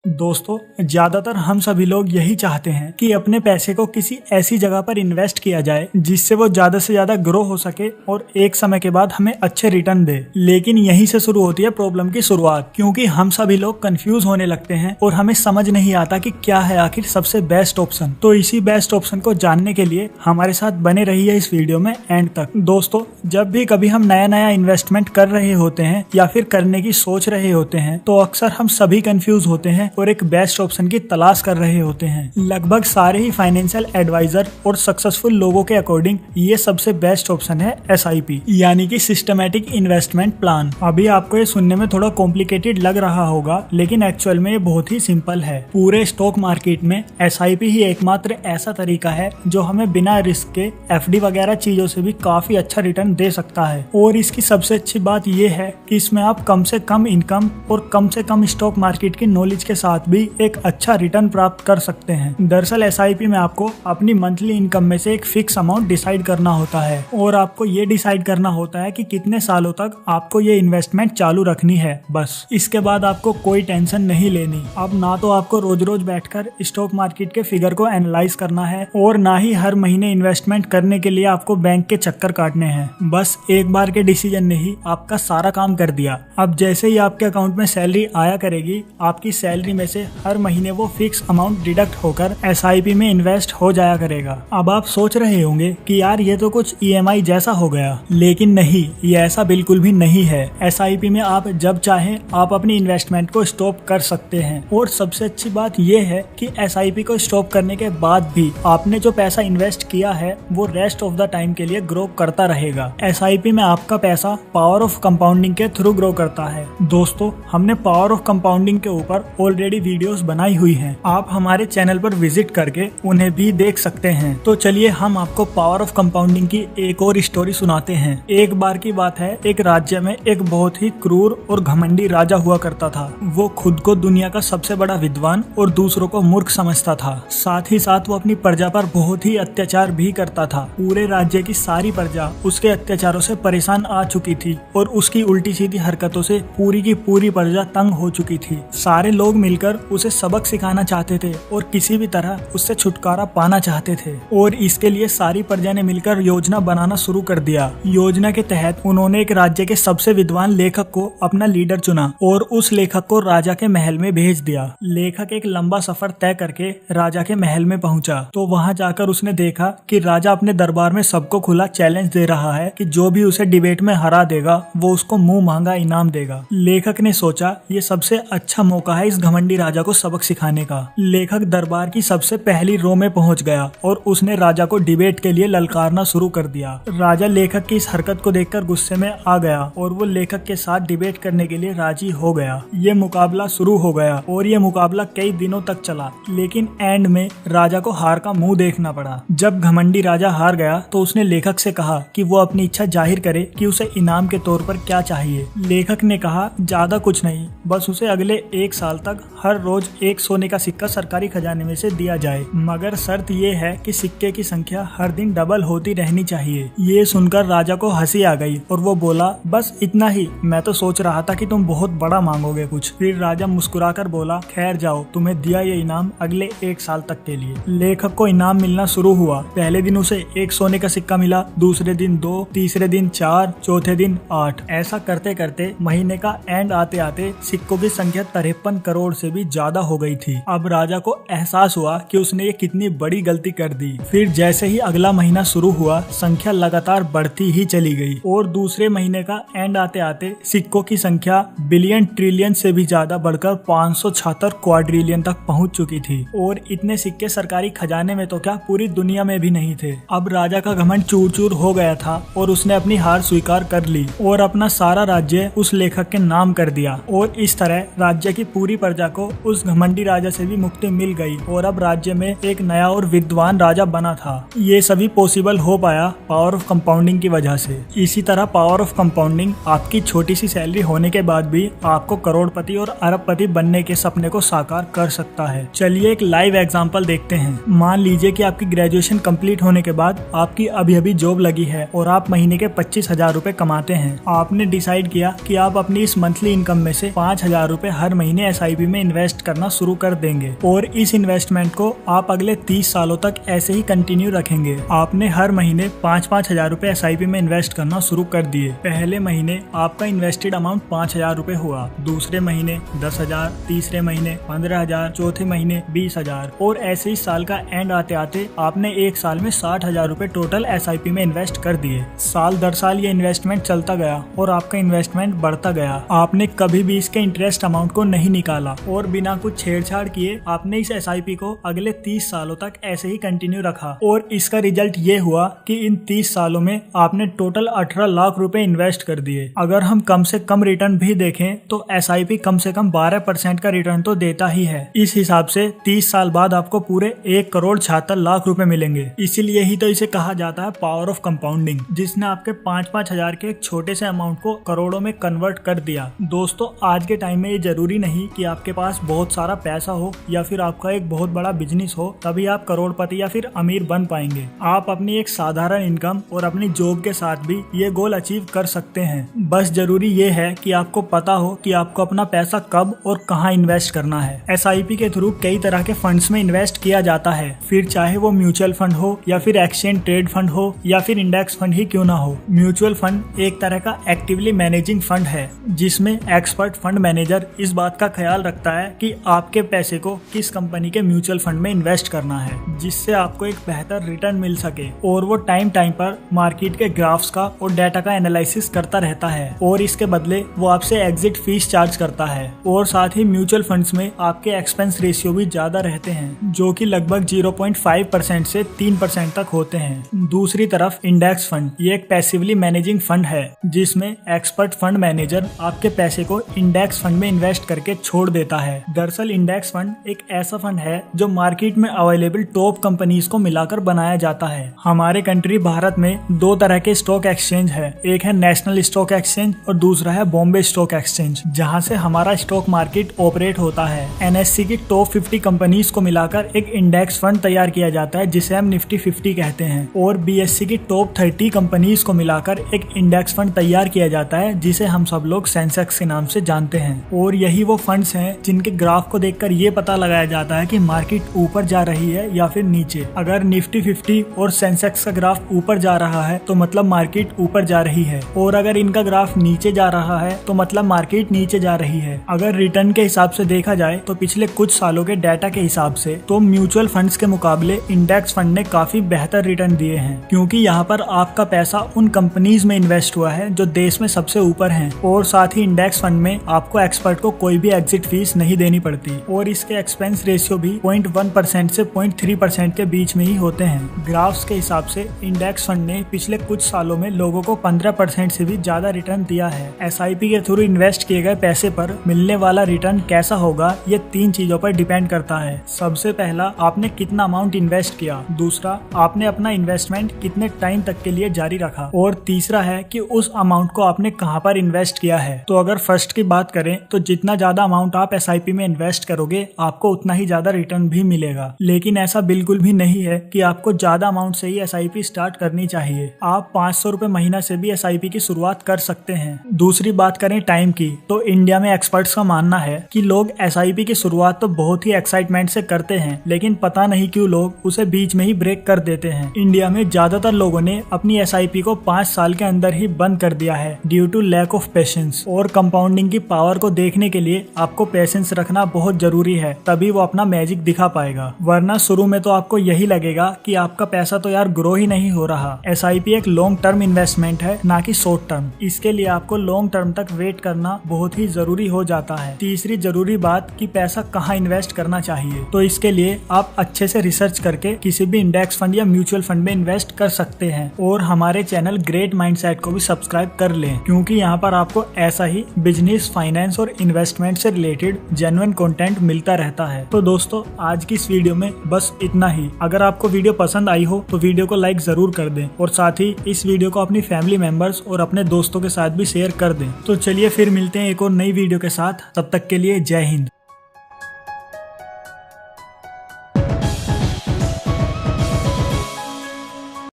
दोस्तों, ज्यादातर हम सभी लोग यही चाहते हैं कि अपने पैसे को किसी ऐसी जगह पर इन्वेस्ट किया जाए जिससे वो ज्यादा से ज्यादा ग्रो हो सके और एक समय के बाद हमें अच्छे रिटर्न दे। लेकिन यहीं से शुरू होती है प्रॉब्लम की शुरुआत, क्योंकि हम सभी लोग कंफ्यूज होने लगते हैं और हमें समझ नहीं आता कि क्या है आखिर सबसे बेस्ट ऑप्शन। तो इसी बेस्ट ऑप्शन को जानने के लिए हमारे साथ बने रहिए इस वीडियो में एंड तक। दोस्तों, जब भी कभी हम नया नया इन्वेस्टमेंट कर रहे होते हैं या फिर करने की सोच रहे होते हैं तो अक्सर हम सभी कंफ्यूज होते हैं और एक बेस्ट ऑप्शन की तलाश कर रहे होते हैं। लगभग सारे ही फाइनेंशियल एडवाइजर और सक्सेसफुल लोगों के अकॉर्डिंग ये सबसे बेस्ट ऑप्शन है SIP, यानी कि सिस्टमैटिक इन्वेस्टमेंट प्लान। अभी आपको ये सुनने में थोड़ा कॉम्प्लिकेटेड लग रहा होगा, लेकिन एक्चुअल में ये बहुत ही सिंपल है। पूरे स्टॉक मार्केट में SIP ही एकमात्र ऐसा तरीका है जो हमें बिना रिस्क के FD वगैरह चीजों से भी काफी अच्छा रिटर्न दे सकता है। और इसकी सबसे अच्छी बात ये है कि इसमें आप कम से कम इनकम और कम से कम स्टॉक मार्केट की नॉलेज के साथ भी एक अच्छा रिटर्न प्राप्त कर सकते हैं। दरअसल SIP में आपको अपनी मंथली इनकम में से एक फिक्स अमाउंट डिसाइड करना होता है और आपको ये डिसाइड करना होता है कि कितने सालों तक आपको ये इन्वेस्टमेंट चालू रखनी है। बस इसके बाद आपको कोई टेंशन नहीं लेनी। अब ना तो आपको रोज रोज बैठकर स्टॉक मार्केट के फिगर को एनालाइज करना है और ना ही हर महीने इन्वेस्टमेंट करने के लिए आपको बैंक के चक्कर काटने हैं। बस एक बार के डिसीजन ने ही आपका सारा काम कर दिया। अब जैसे ही आपके अकाउंट में सैलरी आया करेगी, आपकी सैलरी में से हर महीने वो फिक्स अमाउंट डिडक्ट होकर SIP में इन्वेस्ट हो जाया करेगा। अब आप सोच रहे होंगे कि यार ये तो कुछ EMI जैसा हो गया, लेकिन नहीं, ये ऐसा बिल्कुल भी नहीं है। SIP में आप जब चाहें आप अपनी इन्वेस्टमेंट को स्टॉप कर सकते हैं। और सबसे अच्छी बात ये है कि SIP को स्टॉप करने के बाद भी आपने जो पैसा इन्वेस्ट किया है वो रेस्ट ऑफ द टाइम के लिए ग्रो करता रहेगा। SIP में आपका पैसा पावर ऑफ कंपाउंडिंग के थ्रू ग्रो करता है। दोस्तों, हमने पावर ऑफ कंपाउंडिंग के ऊपर ऑलरेडी वीडियोस बनाई हुई हैं। आप हमारे चैनल पर विजिट करके उन्हें भी देख सकते हैं। तो चलिए हम आपको पावर ऑफ कंपाउंडिंग की एक और स्टोरी सुनाते हैं। एक बार की बात है, एक राज्य में एक बहुत ही क्रूर और घमंडी राजा हुआ करता था। वो खुद को दुनिया का सबसे बड़ा विद्वान और दूसरों को मूर्ख समझता था। साथ ही साथ वो अपनी प्रजा पर बहुत ही अत्याचार भी करता था। पूरे राज्य की सारी प्रजा उसके अत्याचारों से परेशान आ चुकी थी और उसकी उल्टी सीधी हरकतों से पूरी की पूरी प्रजा तंग हो चुकी थी। सारे लोग मिलकर उसे सबक सिखाना चाहते थे और किसी भी तरह उससे छुटकारा पाना चाहते थे। और इसके लिए सारी प्रजा ने मिलकर योजना बनाना शुरू कर दिया। योजना के तहत उन्होंने एक राज्य के सबसे विद्वान लेखक को अपना लीडर चुना और उस लेखक को राजा के महल में भेज दिया। लेखक एक लंबा सफर तय करके राजा के महल में पहुंचा तो वहां जाकर उसने देखा कि राजा अपने दरबार में सबको खुला चैलेंज दे रहा है कि जो भी उसे डिबेट में हरा देगा वो उसको मुंह मांगा इनाम देगा। लेखक ने सोचा ये सबसे अच्छा मौका है इस घमंडी राजा को सबक सिखाने का। लेखक दरबार की सबसे पहली रो में पहुंच गया और उसने राजा को डिबेट के लिए ललकारना शुरू कर दिया। राजा लेखक की इस हरकत को देखकर गुस्से में आ गया और वो लेखक के साथ डिबेट करने के लिए राजी हो गया। ये मुकाबला शुरू हो गया और ये मुकाबला कई दिनों तक चला, लेकिन एंड में राजा को हार का मुंह देखना पड़ा। जब घमंडी राजा हार गया तो उसने लेखक से कहा कि वो अपनी इच्छा जाहिर करे कि उसे इनाम के तौर पर क्या चाहिए। लेखक ने कहा ज्यादा कुछ नहीं, बस उसे अगले 1 साल तक हर रोज एक सोने का सिक्का सरकारी खजाने में से दिया जाए, मगर शर्त ये है कि सिक्के की संख्या हर दिन डबल होती रहनी चाहिए। ये सुनकर राजा को हंसी आ गई और वो बोला बस इतना ही, मैं तो सोच रहा था कि तुम बहुत बड़ा मांगोगे कुछ। फिर राजा मुस्कुराकर बोला खैर जाओ, तुम्हें दिया ये इनाम अगले 1 साल तक के लिए। लेखक को इनाम मिलना शुरू हुआ। पहले दिन उसे 1 सोने का सिक्का मिला, दूसरे दिन 2, तीसरे दिन 4, चौथे दिन 8। ऐसा करते करते महीने का एंड आते आते सिक्कों की संख्या 53 करोड़ से भी ज्यादा हो गई थी। अब राजा को एहसास हुआ कि उसने ये कितनी बड़ी गलती कर दी। फिर जैसे ही अगला महीना शुरू हुआ, संख्या लगातार बढ़ती ही चली गई और दूसरे महीने का एंड आते आते सिक्कों की संख्या बिलियन ट्रिलियन से भी ज्यादा बढ़कर 576 क्वाड्रिलियन तक पहुंच चुकी थी। और इतने सिक्के सरकारी खजाने में तो क्या पूरी दुनिया में भी नहीं थे। अब राजा का घमंड चूर चूर हो गया था और उसने अपनी हार स्वीकार कर ली और अपना सारा राज्य उस लेखक के नाम कर दिया। और इस तरह राज्य की पूरी प्रजा को उस घमंडी राजा से भी मुक्ति मिल गई और अब राज्य में एक नया और विद्वान राजा बना था। ये सभी पॉसिबल हो पाया पावर ऑफ कंपाउंडिंग की वजह से। इसी तरह पावर ऑफ कंपाउंडिंग आपकी छोटी सी सैलरी होने के बाद भी आपको करोड़पति और अरबपति बनने के सपने को साकार कर सकता है। चलिए एक लाइव एग्जांपल देखते हैं। मान लीजिए कि आपकी ग्रेजुएशन कंप्लीट होने के बाद आपकी अभी अभी जॉब लगी है और आप महीने के 25,000 रुपए कमाते हैं। आपने डिसाइड किया कि आप अपनी इस मंथली इनकम में से 5,000 रुपए हर महीने SIP में में इन्वेस्ट करना शुरू कर देंगे और इस इन्वेस्टमेंट को आप अगले 30 सालों तक ऐसे ही कंटिन्यू रखेंगे। आपने हर महीने 5-5 हजार रुपए SIP में इन्वेस्ट करना शुरू कर दिए। पहले महीने आपका इन्वेस्टेड अमाउंट 5,000 रुपए हुआ, दूसरे महीने 10,000, तीसरे महीने 15,000, चौथे महीने 20,000 और ऐसे ही साल का एंड आते आते आपने एक साल में 60,000 रुपए टोटल SIP में इन्वेस्ट कर दिए। साल दर साल ये इन्वेस्टमेंट चलता गया और आपका इन्वेस्टमेंट बढ़ता गया। आपने कभी भी इसके इंटरेस्ट अमाउंट को नहीं निकाला और बिना कुछ छेड़छाड़ किए आपने इस SIP को अगले 30 सालों तक ऐसे ही कंटिन्यू रखा और इसका रिजल्ट ये हुआ कि इन 30 सालों में आपने टोटल 18 लाख रुपए इन्वेस्ट कर दिए। अगर हम कम से कम रिटर्न भी देखें तो SIP कम से कम 12% का रिटर्न तो देता ही है। इस हिसाब से 30 साल बाद आपको पूरे 1,76,00,000 रुपए मिलेंगे। इसीलिए ही तो इसे कहा जाता है पावर ऑफ कंपाउंडिंग, जिसने आपके 5-5 हजार के एक छोटे से अमाउंट को करोड़ों में कन्वर्ट कर दिया। दोस्तों, आज के टाइम में ये जरूरी नहीं कि आपके पास बहुत सारा पैसा हो या फिर आपका एक बहुत बड़ा बिजनेस हो तभी आप करोड़पति या फिर अमीर बन पाएंगे। आप अपनी एक साधारण इनकम और अपनी जॉब के साथ भी ये गोल अचीव कर सकते हैं। बस जरूरी ये है कि आपको पता हो कि आपको अपना पैसा कब और कहाँ इन्वेस्ट करना है। SIP के थ्रू कई तरह के फंड्स में इन्वेस्ट किया जाता है, फिर चाहे वो म्यूचुअल फंड हो या फिर एक्सचेंज ट्रेड फंड हो या फिर इंडेक्स फंड ही क्यों ना हो। म्यूचुअल फंड एक तरह का एक्टिवली मैनेजिंग फंड है जिसमें एक्सपर्ट फंड मैनेजर इस बात का ख्याल रखता है कि आपके पैसे को किस कंपनी के म्यूचुअल फंड में इन्वेस्ट करना है जिससे आपको एक बेहतर रिटर्न मिल सके और वो टाइम पर मार्केट के ग्राफ्स का और डाटा का एनालिसिस करता रहता है और इसके बदले वो आपसे एग्जिट फीस चार्ज करता है। और साथ ही म्यूचुअल फंड्स में आपके एक्सपेंस रेशियो भी ज्यादा रहते हैं जो कि लगभग 0.5% से 3% तक होते हैं। दूसरी तरफ इंडेक्स फंड ये एक पैसिवली मैनेजिंग फंड है जिसमें एक्सपर्ट फंड मैनेजर आपके पैसे को इंडेक्स फंड में इन्वेस्ट करके छोड़ देता है। दरअसल इंडेक्स फंड एक ऐसा फंड है जो मार्केट में अवेलेबल टॉप कंपनीज को मिलाकर बनाया जाता है। हमारे कंट्री भारत में 2 तरह के स्टॉक एक्सचेंज है, एक है नेशनल स्टॉक एक्सचेंज और दूसरा है बॉम्बे स्टॉक एक्सचेंज, जहां से हमारा स्टॉक मार्केट ऑपरेट होता है। NSE की टॉप 50 कंपनीज को मिलाकर एक इंडेक्स फंड तैयार किया जाता है जिसे हम निफ्टी 50 कहते हैं और BSE की टॉप 30 कंपनीज को मिलाकर एक इंडेक्स फंड तैयार किया जाता है जिसे हम सब लोग सेंसेक्स के नाम से जानते हैं। और यही वो फंड्स हैं जिनके ग्राफ को देखकर ये पता लगाया जाता है कि मार्केट ऊपर जा रही है या फिर नीचे। अगर निफ्टी 50 और सेंसेक्स का ग्राफ ऊपर जा रहा है तो मतलब मार्केट ऊपर जा रही है और अगर इनका ग्राफ नीचे जा रहा है तो मतलब मार्केट नीचे जा रही है। अगर रिटर्न के हिसाब से देखा जाए तो पिछले कुछ सालों के डाटा के हिसाब से तो म्यूचुअल फंड्स के मुकाबले इंडेक्स फंड ने काफी बेहतर रिटर्न दिए हैं क्योंकि यहाँ पर आपका पैसा उन कंपनीज में इन्वेस्ट हुआ है जो देश में सबसे ऊपर हैं और साथ ही इंडेक्स फंड में आपको एक्सपर्ट को कोई भी एग्जिट फीस नहीं देनी पड़ती और इसके एक्सपेंस रेशियो भी 0.1% से 0.3% के बीच में ही होते हैं। ग्राफ्स के हिसाब से इंडेक्स फंड ने पिछले कुछ सालों में लोगों को 15% से भी ज्यादा रिटर्न दिया है। SIP के थ्रू इन्वेस्ट किए गए पैसे पर मिलने वाला रिटर्न कैसा होगा ये 3 चीजों पर डिपेंड करता है। सबसे पहला, आपने कितना अमाउंट इन्वेस्ट किया, दूसरा आपने अपना इन्वेस्टमेंट कितने टाइम तक के लिए जारी रखा और तीसरा है कि उस अमाउंट को आपने कहां पर इन्वेस्ट किया है। तो अगर फर्स्ट की बात करें तो जितना ज्यादा अमाउंट आप SIP में इन्वेस्ट करोगे आपको उतना ही ज्यादा रिटर्न भी मिलेगा, लेकिन ऐसा बिल्कुल भी नहीं है कि आपको ज्यादा अमाउंट से ही SIP स्टार्ट करनी चाहिए। आप 500 रुपए महीना से भी SIP की शुरुआत कर सकते हैं। दूसरी बात करें टाइम की तो इंडिया में एक्सपर्ट्स का मानना है कि लोग SIP की शुरुआत तो बहुत ही एक्साइटमेंट से करते हैं लेकिन पता नहीं क्यों लोग उसे बीच में ही ब्रेक कर देते हैं। इंडिया में ज्यादातर लोगों ने अपनी SIP को 5 साल के अंदर ही बंद कर दिया है due to lack of patience. और कंपाउंडिंग की पावर को देखने के लिए आपको पेशेंस रखना बहुत जरूरी है, तभी वो अपना मैजिक दिखा पाएगा। वरना शुरू में तो आपको यही लगेगा कि आपका पैसा तो यार ग्रो ही नहीं हो रहा। SIP एक लॉन्ग टर्म इन्वेस्टमेंट है ना कि शॉर्ट टर्म, इसके लिए आपको लॉन्ग टर्म तक वेट करना बहुत ही जरूरी हो जाता है। तीसरी जरूरी बात कि पैसा कहाँ इन्वेस्ट करना चाहिए, तो इसके लिए आप अच्छे से रिसर्च करके किसी भी इंडेक्स फंड या म्यूचुअल फंड में इन्वेस्ट कर सकते हैं। और हमारे चैनल ग्रेट माइंडसेट को भी सब्सक्राइब कर लें क्योंकि यहाँ पर आपको ऐसा ही बिजनेस, फाइनेंस और इन्वेस्टमेंट से रिलेटेड जेन्युइन कंटेंट मिलता रहता है। तो दोस्तों, आज की इस वीडियो में बस इतना ही। अगर आपको वीडियो पसंद आई हो तो वीडियो को लाइक जरूर कर दें और साथ ही इस वीडियो को अपनी फैमिली मेंबर्स और अपने दोस्तों के साथ भी शेयर कर दें। तो चलिए फिर मिलते हैं एक और नई वीडियो के साथ, तब तक के लिए जय हिंद।